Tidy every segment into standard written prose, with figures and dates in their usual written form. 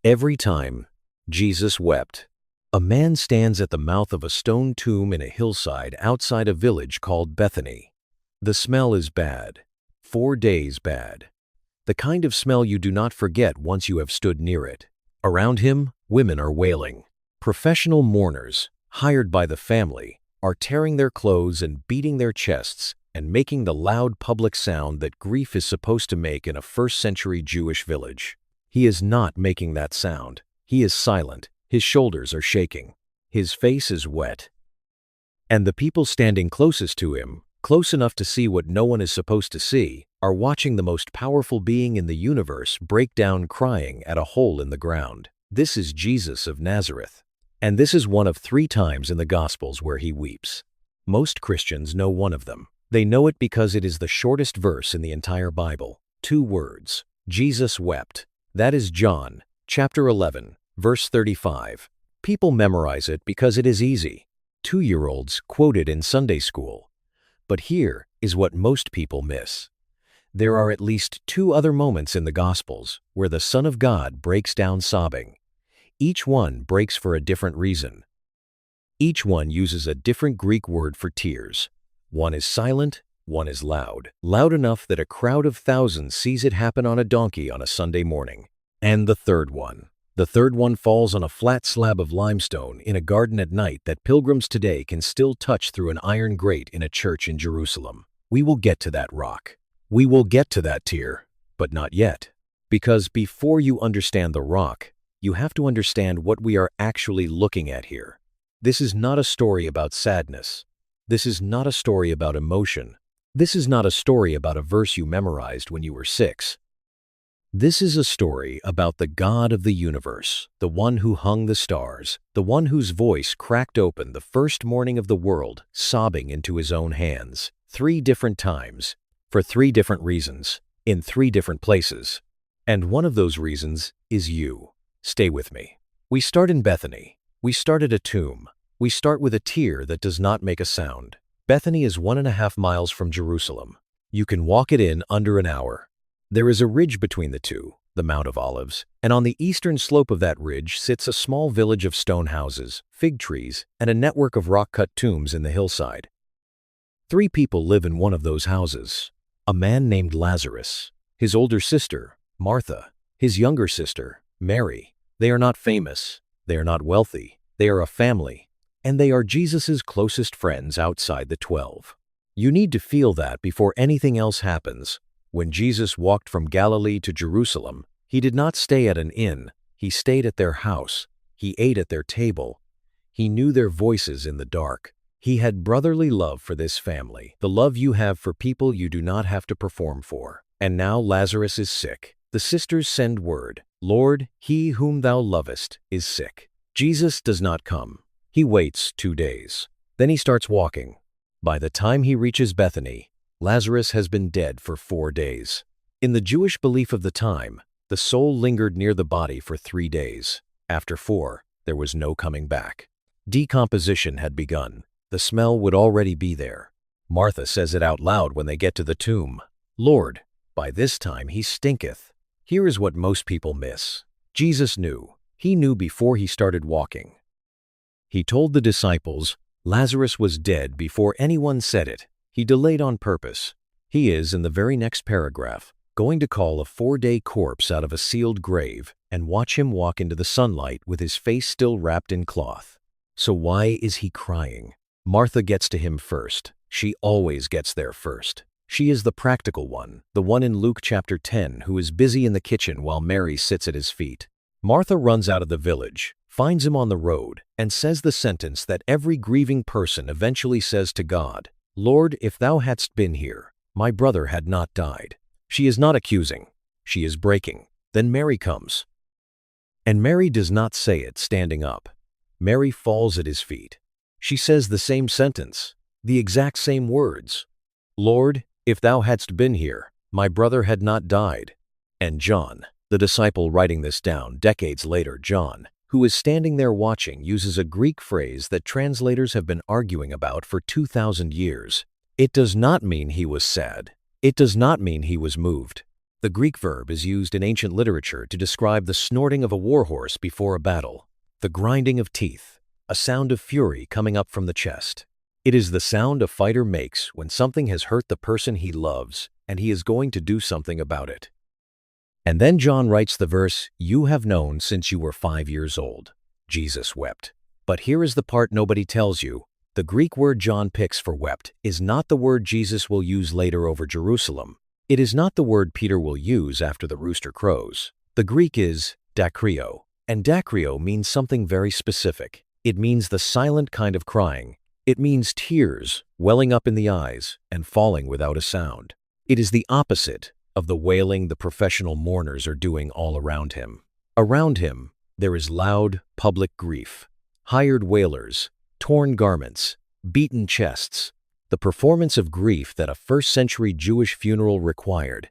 Every time Jesus wept. A man stands at the mouth of a stone tomb in a hillside outside a village called Bethany. The smell is bad. 4 days bad. The kind of smell you do not forget once you have stood near it. Around him, women are wailing. Professional mourners, hired by the family, are tearing their clothes and beating their chests and making the loud public sound that grief is supposed to make in a first-century Jewish village. He is not making that sound. He is silent. His shoulders are shaking. His face is wet. And the people standing closest to him, close enough to see what no one is supposed to see, are watching the most powerful being in the universe break down crying at a hole in the ground. This is Jesus of Nazareth. And this is one of 3 times in the Gospels where he weeps. Most Christians know one of them. They know it because it is the shortest verse in the entire Bible. 2 words. Jesus wept. That is John, chapter 11, verse 35. People memorize it because it is easy. 2-year-olds quote it in Sunday school. But here is what most people miss. There are at least 2 other moments in the Gospels where the Son of God breaks down sobbing. Each one breaks for a different reason. Each one uses a different Greek word for tears. One is silent, one is loud. Loud enough that a crowd of thousands sees it happen on a donkey on a Sunday morning. And the third one. The third one falls on a flat slab of limestone in a garden at night that pilgrims today can still touch through an iron grate in a church in Jerusalem. We will get to that rock. We will get to that tear, but not yet. Because before you understand the rock, you have to understand what we are actually looking at here. This is not a story about sadness. This is not a story about emotion. This is not a story about a verse you memorized when you were 6. This is a story about the God of the universe, the one who hung the stars, the one whose voice cracked open the first morning of the world, sobbing into his own hands, 3 different times, for 3 different reasons, in 3 different places. And one of those reasons is you. Stay with me. We start in Bethany. We start at a tomb. We start with a tear that does not make a sound. Bethany is 1.5 miles from Jerusalem. You can walk it in under an hour. There is a ridge between the two, the Mount of Olives, and on the eastern slope of that ridge sits a small village of stone houses, fig trees, and a network of rock-cut tombs in the hillside. 3 people live in one of those houses. A man named Lazarus, his older sister, Martha, his younger sister, Mary. They are not famous. They are not wealthy. They are a family. And they are Jesus's closest friends outside the 12. You need to feel that before anything else happens. When Jesus walked from Galilee to Jerusalem, he did not stay at an inn. He stayed at their house. He ate at their table. He knew their voices in the dark. He had brotherly love for this family, the love you have for people you do not have to perform for. And now Lazarus is sick. The sisters send word, "Lord, he whom thou lovest is sick." Jesus does not come. He waits 2 days. Then he starts walking. By the time he reaches Bethany, Lazarus has been dead for 4 days. In the Jewish belief of the time, the soul lingered near the body for 3 days. After 4, there was no coming back. Decomposition had begun. The smell would already be there. Martha says it out loud when they get to the tomb. "Lord, by this time he stinketh." Here is what most people miss. Jesus knew. He knew before he started walking. He told the disciples Lazarus was dead before anyone said it. He delayed on purpose. He is, in the very next paragraph, going to call a 4-day corpse out of a sealed grave and watch him walk into the sunlight with his face still wrapped in cloth. So why is he crying? Martha gets to him first. She always gets there first. She is the practical one, the one in Luke chapter 10 who is busy in the kitchen while Mary sits at his feet. Martha runs out of the village, finds him on the road, and says the sentence that every grieving person eventually says to God, "Lord, if thou hadst been here, my brother had not died." She is not accusing. She is breaking. Then Mary comes. And Mary does not say it standing up. Mary falls at his feet. She says the same sentence, the exact same words. "Lord, if thou hadst been here, my brother had not died." And John, the disciple writing this down decades later, John, who is standing there watching, uses a Greek phrase that translators have been arguing about for 2,000 years. It does not mean he was sad. It does not mean he was moved. The Greek verb is used in ancient literature to describe the snorting of a warhorse before a battle, the grinding of teeth, a sound of fury coming up from the chest. It is the sound a fighter makes when something has hurt the person he loves and he is going to do something about it. And then John writes the verse, "You have known since you were 5 years old." Jesus wept. But here is the part nobody tells you. The Greek word John picks for wept is not the word Jesus will use later over Jerusalem. It is not the word Peter will use after the rooster crows. The Greek is dakrio, and dakrio means something very specific. It means the silent kind of crying. It means tears welling up in the eyes and falling without a sound. It is the opposite of the wailing the professional mourners are doing all around him. Around him, there is loud, public grief, hired wailers, torn garments, beaten chests, the performance of grief that a first-century Jewish funeral required.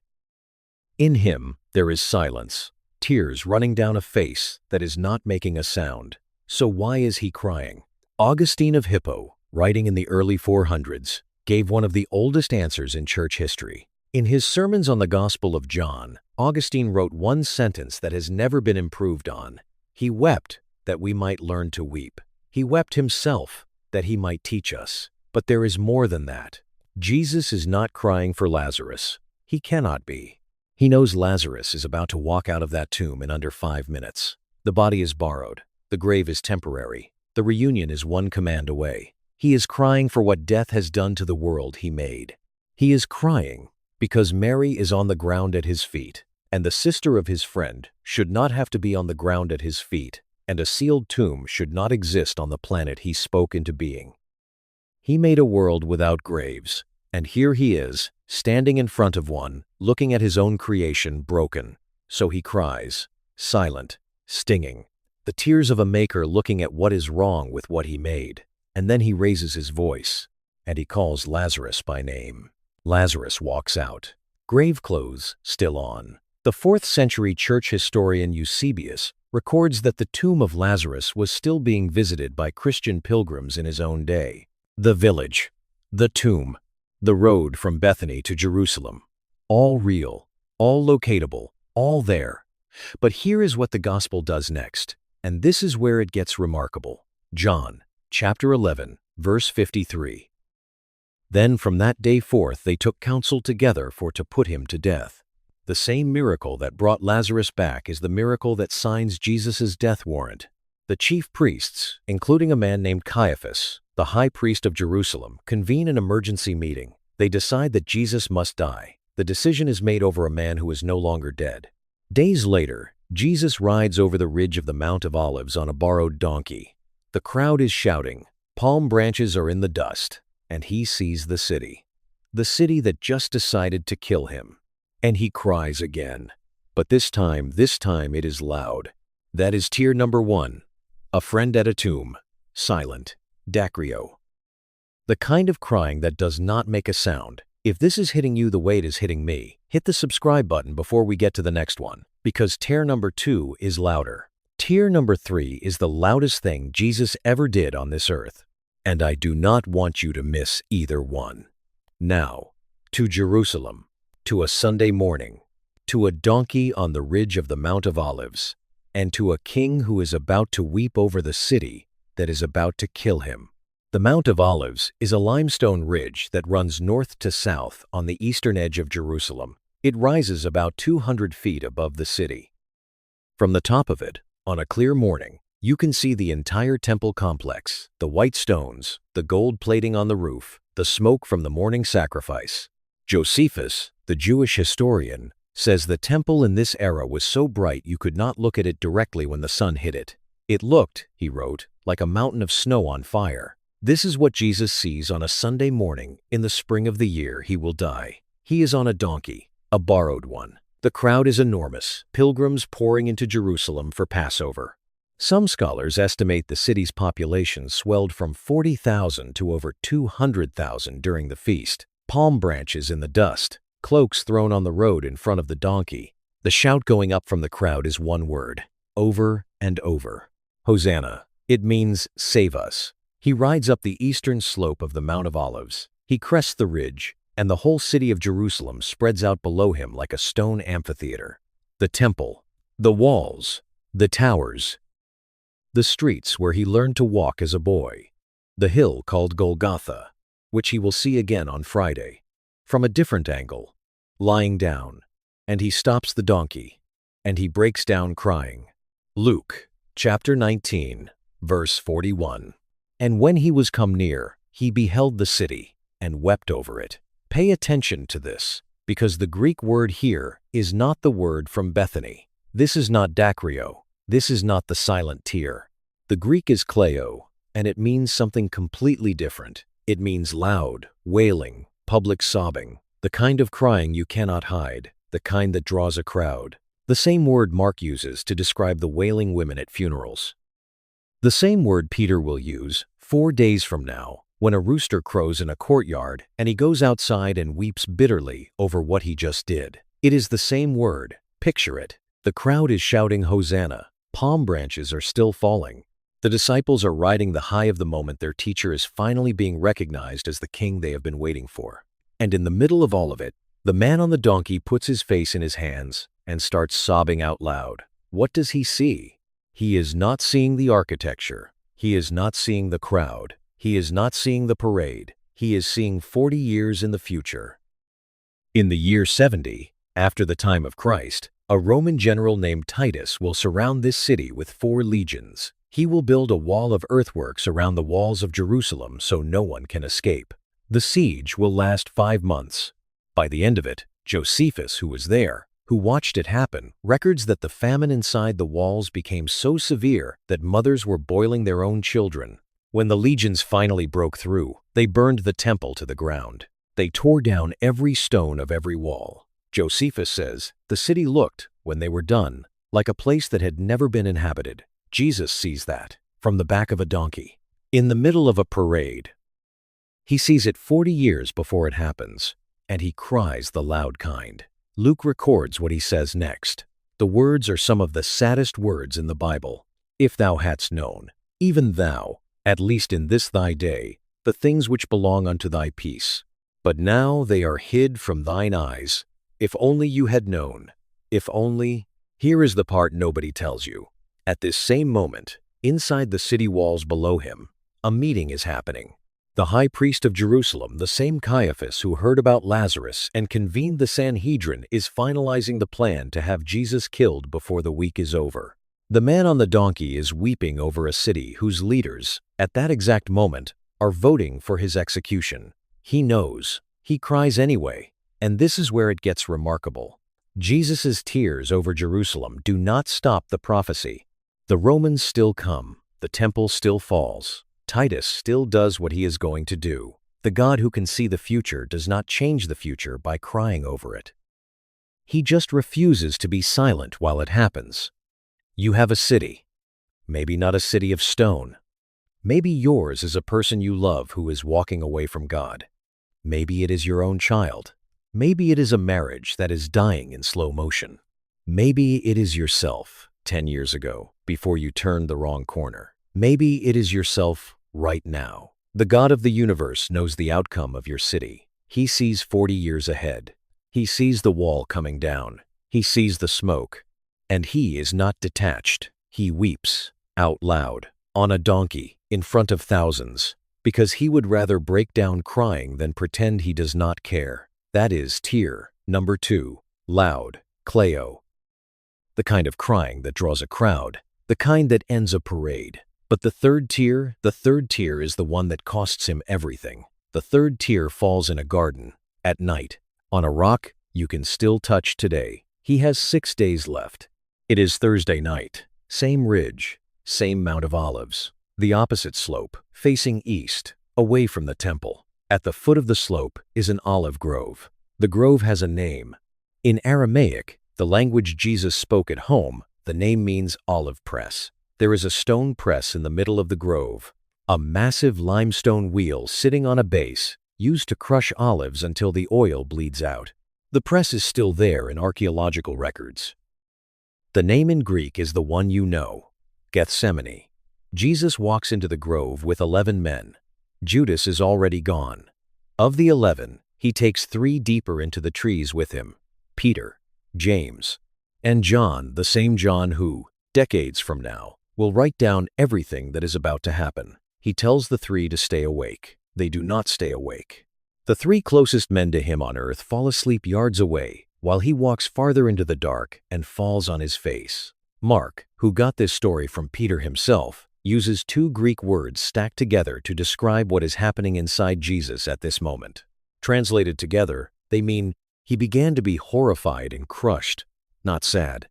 In him, there is silence, tears running down a face that is not making a sound. So why is he crying? Augustine of Hippo, writing in the early 400s, gave one of the oldest answers in church history. In his Sermons on the Gospel of John, Augustine wrote one sentence that has never been improved on. He wept that we might learn to weep. He wept himself that he might teach us. But there is more than that. Jesus is not crying for Lazarus. He cannot be. He knows Lazarus is about to walk out of that tomb in under 5 minutes. The body is borrowed. The grave is temporary. The reunion is one command away. He is crying for what death has done to the world he made. He is crying because Mary is on the ground at his feet, and the sister of his friend should not have to be on the ground at his feet, and a sealed tomb should not exist on the planet he spoke into being. He made a world without graves, and here he is, standing in front of one, looking at his own creation broken. So he cries, silent, stinging, the tears of a maker looking at what is wrong with what he made. And then he raises his voice, and he calls Lazarus by name. Lazarus walks out, grave clothes still on. The 4th-century church historian Eusebius records that the tomb of Lazarus was still being visited by Christian pilgrims in his own day. The village, the tomb, the road from Bethany to Jerusalem, all real, all locatable, all there. But here is what the gospel does next, and this is where it gets remarkable. John, chapter 11, verse 53. Then from that day forth they took counsel together for to put him to death. The same miracle that brought Lazarus back is the miracle that signs Jesus' death warrant. The chief priests, including a man named Caiaphas, the high priest of Jerusalem, convene an emergency meeting. They decide that Jesus must die. The decision is made over a man who is no longer dead. Days later, Jesus rides over the ridge of the Mount of Olives on a borrowed donkey. The crowd is shouting, palm branches are in the dust, and he sees the city that just decided to kill him. And he cries again. But this time it is loud. That is tear number 1. A friend at a tomb, silent. Dakrio. The kind of crying that does not make a sound. If this is hitting you the way it is hitting me, hit the subscribe button before we get to the next one, because tear number 2 is louder. Tear number 3 is the loudest thing Jesus ever did on this earth, and I do not want you to miss either one. Now, to Jerusalem, to a Sunday morning, to a donkey on the ridge of the Mount of Olives, and to a king who is about to weep over the city that is about to kill him. The Mount of Olives is a limestone ridge that runs north to south on the eastern edge of Jerusalem. It rises about 200 feet above the city. From the top of it, on a clear morning, you can see the entire temple complex, the white stones, the gold plating on the roof, the smoke from the morning sacrifice. Josephus, the Jewish historian, says the temple in this era was so bright you could not look at it directly when the sun hit it. It looked, he wrote, like a mountain of snow on fire. This is what Jesus sees on a Sunday morning in the spring of the year he will die. He is on a donkey, a borrowed one. The crowd is enormous, pilgrims pouring into Jerusalem for Passover. Some scholars estimate the city's population swelled from 40,000 to over 200,000 during the feast. Palm branches in the dust, cloaks thrown on the road in front of the donkey. The shout going up from the crowd is one word, over and over. Hosanna. It means, save us. He rides up the eastern slope of the Mount of Olives. He crests the ridge, and the whole city of Jerusalem spreads out below him like a stone amphitheater. The temple, the walls, the towers, the streets where he learned to walk as a boy, the hill called Golgotha, which he will see again on Friday, from a different angle, lying down, and he stops the donkey, and he breaks down crying. Luke, chapter 19, verse 41. And when he was come near, he beheld the city, and wept over it. Pay attention to this, because the Greek word here is not the word from Bethany. This is not dakrio. This is not the silent tear. The Greek is kleo, and it means something completely different. It means loud, wailing, public sobbing, the kind of crying you cannot hide, the kind that draws a crowd. The same word Mark uses to describe the wailing women at funerals. The same word Peter will use 4 days from now, when a rooster crows in a courtyard and he goes outside and weeps bitterly over what he just did. It is the same word. Picture it. The crowd is shouting Hosanna. Palm branches are still falling. The disciples are riding the high of the moment their teacher is finally being recognized as the king they have been waiting for. And in the middle of all of it, the man on the donkey puts his face in his hands and starts sobbing out loud. What does he see? He is not seeing the architecture. He is not seeing the crowd. He is not seeing the parade. He is seeing 40 years in the future. In the year 70, after the time of Christ, a Roman general named Titus will surround this city with 4 legions. He will build a wall of earthworks around the walls of Jerusalem so no one can escape. The siege will last 5 months. By the end of it, Josephus, who was there, who watched it happen, records that the famine inside the walls became so severe that mothers were boiling their own children. When the legions finally broke through, they burned the temple to the ground. They tore down every stone of every wall. Josephus says, the city looked, when they were done, like a place that had never been inhabited. Jesus sees that, from the back of a donkey, in the middle of a parade. He sees it 40 years before it happens, and he cries the loud kind. Luke records what he says next. The words are some of the saddest words in the Bible. If thou hadst known, even thou, at least in this thy day, the things which belong unto thy peace. But now they are hid from thine eyes. If only you had known. If only. Here is the part nobody tells you. At this same moment, inside the city walls below him, a meeting is happening. The high priest of Jerusalem, the same Caiaphas who heard about Lazarus and convened the Sanhedrin, is finalizing the plan to have Jesus killed before the week is over. The man on the donkey is weeping over a city whose leaders, at that exact moment, are voting for his execution. He knows. He cries anyway. And this is where it gets remarkable. Jesus' tears over Jerusalem do not stop the prophecy. The Romans still come. The temple still falls. Titus still does what he is going to do. The God who can see the future does not change the future by crying over it. He just refuses to be silent while it happens. You have a city. Maybe not a city of stone. Maybe yours is a person you love who is walking away from God. Maybe it is your own child. Maybe it is a marriage that is dying in slow motion. Maybe it is yourself 10 years ago, before you turned the wrong corner. Maybe it is yourself right now. The God of the universe knows the outcome of your city. He sees 40 years ahead. He sees the wall coming down. He sees the smoke. And he is not detached. He weeps out loud, on a donkey, in front of thousands, because he would rather break down crying than pretend he does not care. That is tier number 2, loud, kleo. The kind of crying that draws a crowd, the kind that ends a parade. But the third tier is the one that costs him everything. The third tier falls in a garden, at night, on a rock you can still touch today. He has 6 days left. It is Thursday night, same ridge, same Mount of Olives, the opposite slope, facing east, away from the temple. At the foot of the slope is an olive grove. The grove has a name. In Aramaic, the language Jesus spoke at home, the name means olive press. There is a stone press in the middle of the grove, a massive limestone wheel sitting on a base, used to crush olives until the oil bleeds out. The press is still there in archaeological records. The name in Greek is the one you know, Gethsemane. Jesus walks into the grove with 11 men. Judas is already gone. Of the 11, He takes 3 deeper into the trees with him: Peter, James, and John, the same John who, decades from now, will write down everything that is about to happen. He tells the 3 to stay awake. They do not stay awake. The 3 closest men to him on earth fall asleep yards away, while he walks farther into the dark and falls on his face. Mark, who got this story from Peter himself, uses 2 Greek words stacked together to describe what is happening inside Jesus at this moment. Translated together, they mean, he began to be horrified and crushed, not sad,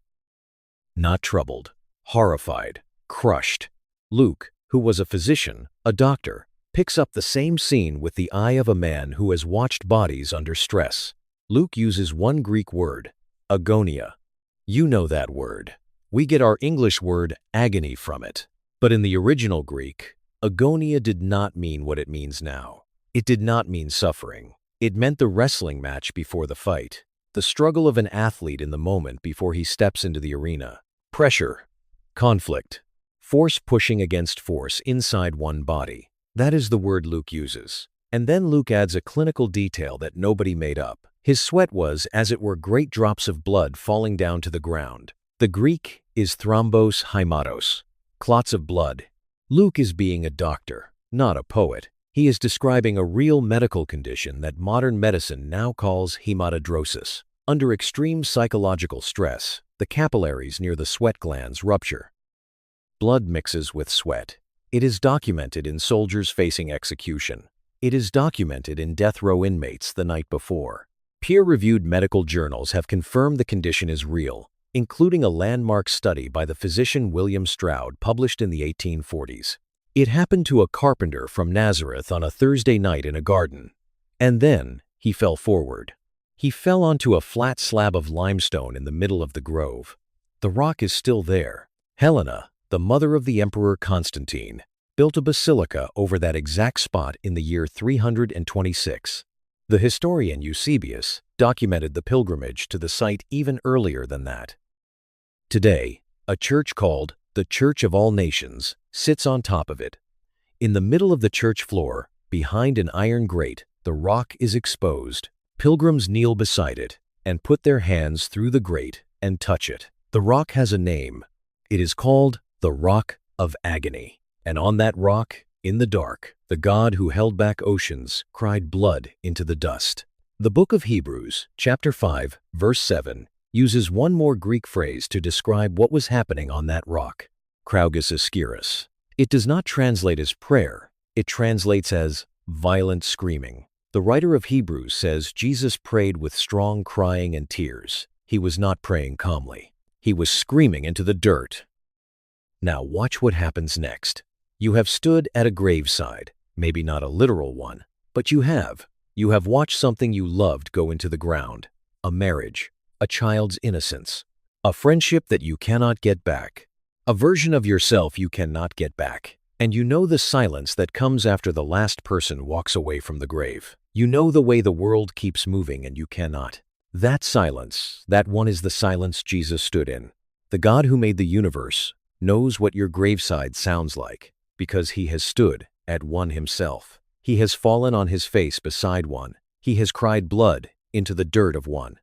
not troubled, horrified, crushed. Luke, who was a physician, a doctor, picks up the same scene with the eye of a man who has watched bodies under stress. Luke uses 1 Greek word, agonia. You know that word. We get our English word agony from it. But in the original Greek, agonia did not mean what it means now. It did not mean suffering. It meant the wrestling match before the fight, the struggle of an athlete in the moment before he steps into the arena. Pressure, conflict, force pushing against force inside one body. That is the word Luke uses. And then Luke adds a clinical detail that nobody made up. His sweat was, as it were, great drops of blood falling down to the ground. The Greek is thrombos hematos, clots of blood. Luke is being a doctor, not a poet. He is describing a real medical condition that modern medicine now calls hematidrosis. Under extreme psychological stress, the capillaries near the sweat glands rupture. Blood mixes with sweat. It is documented in soldiers facing execution. It is documented in death row inmates the night before. Peer-reviewed medical journals have confirmed the condition is real, including a landmark study by the physician William Stroud published in the 1840s. It happened to a carpenter from Nazareth on a Thursday night in a garden. And then he fell forward. He fell onto a flat slab of limestone in the middle of the grove. The rock is still there. Helena, the mother of the Emperor Constantine, built a basilica over that exact spot in the year 326. The historian Eusebius documented the pilgrimage to the site even earlier than that. Today, a church called the Church of All Nations sits on top of it. In the middle of the church floor, behind an iron grate, the rock is exposed. Pilgrims kneel beside it and put their hands through the grate and touch it. The rock has a name. It is called the Rock of Agony. And on that rock, in the dark, the God who held back oceans cried blood into the dust. The book of Hebrews, chapter 5, verse 7, uses one more Greek phrase to describe what was happening on that rock: kraugus ischyrus. It does not translate as prayer. It translates as violent screaming. The writer of Hebrews says Jesus prayed with strong crying and tears. He was not praying calmly. He was screaming into the dirt. Now watch what happens next. You have stood at a graveside, maybe not a literal one, but you have. You have watched something you loved go into the ground. A marriage, a child's innocence, a friendship that you cannot get back, a version of yourself you cannot get back. And you know the silence that comes after the last person walks away from the grave. You know the way the world keeps moving and you cannot. That silence, that one is the silence Jesus stood in. The God who made the universe knows what your graveside sounds like, because he has stood at one himself. He has fallen on his face beside one. He has cried blood into the dirt of one.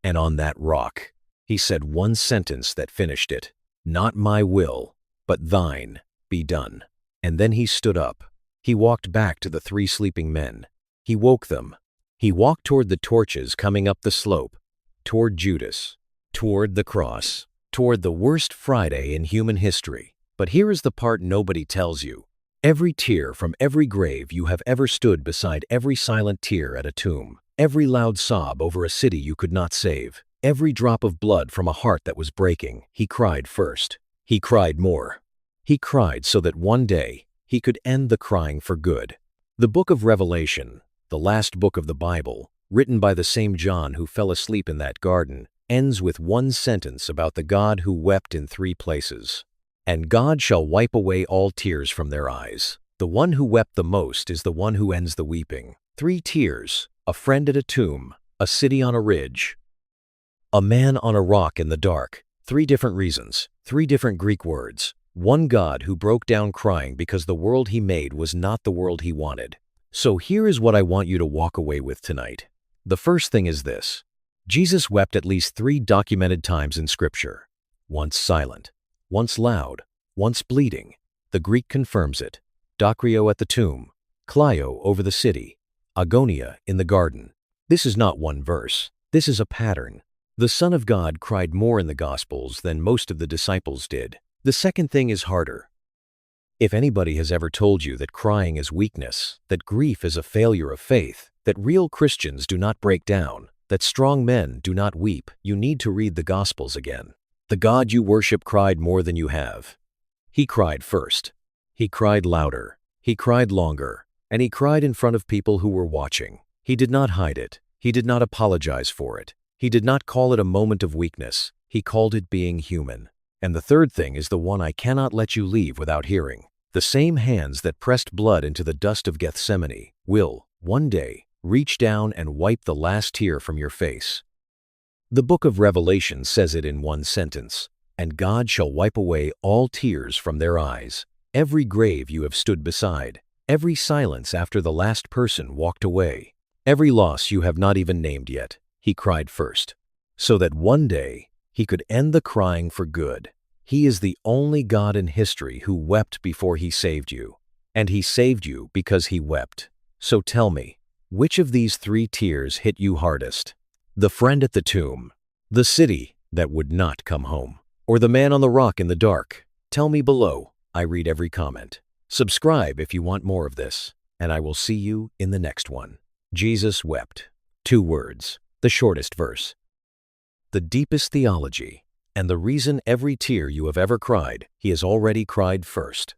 And on that rock, he said one sentence that finished it: "Not my will, but thine be done." And then he stood up. He walked back to the 3 sleeping men. He woke them. He walked toward the torches coming up the slope, toward Judas, toward the cross, toward the worst Friday in human history. But here is the part nobody tells you. Every tear from every grave you have ever stood beside, every silent tear at a tomb, every loud sob over a city you could not save, every drop of blood from a heart that was breaking, he cried first. He cried more. He cried so that one day he could end the crying for good. The book of Revelation, the last book of the Bible, written by the same John who fell asleep in that garden, ends with one sentence about the God who wept in 3 places. And God shall wipe away all tears from their eyes. The one who wept the most is the one who ends the weeping. 3 tears, a friend at a tomb, a city on a ridge, a man on a rock in the dark. 3 different reasons, 3 different Greek words. One God who broke down crying because the world he made was not the world he wanted. So here is what I want you to walk away with tonight. The first thing is this. Jesus wept at least 3 documented times in Scripture. Once silent, once loud, once bleeding. The Greek confirms it. Dakrio at the tomb, Kleio over the city, Agonia in the garden. This is not one verse. This is a pattern. The Son of God cried more in the Gospels than most of the disciples did. The second thing is harder. If anybody has ever told you that crying is weakness, that grief is a failure of faith, that real Christians do not break down, that strong men do not weep, you need to read the Gospels again. The God you worship cried more than you have. He cried first. He cried louder. He cried longer. And he cried in front of people who were watching. He did not hide it. He did not apologize for it. He did not call it a moment of weakness. He called it being human. And the third thing is the one I cannot let you leave without hearing. The same hands that pressed blood into the dust of Gethsemane will, one day, reach down and wipe the last tear from your face. The book of Revelation says it in one sentence, "And God shall wipe away all tears from their eyes." Every grave you have stood beside, every silence after the last person walked away, every loss you have not even named yet, he cried first, so that one day he could end the crying for good. He is the only God in history who wept before he saved you, and he saved you because he wept. So tell me, which of these 3 tears hit you hardest? The friend at the tomb, the city that would not come home, or the man on the rock in the dark? Tell me below. I read every comment. Subscribe if you want more of this, and I will see you in the next one. Jesus wept. 2 words, the shortest verse. The deepest theology, and the reason every tear you have ever cried, he has already cried first.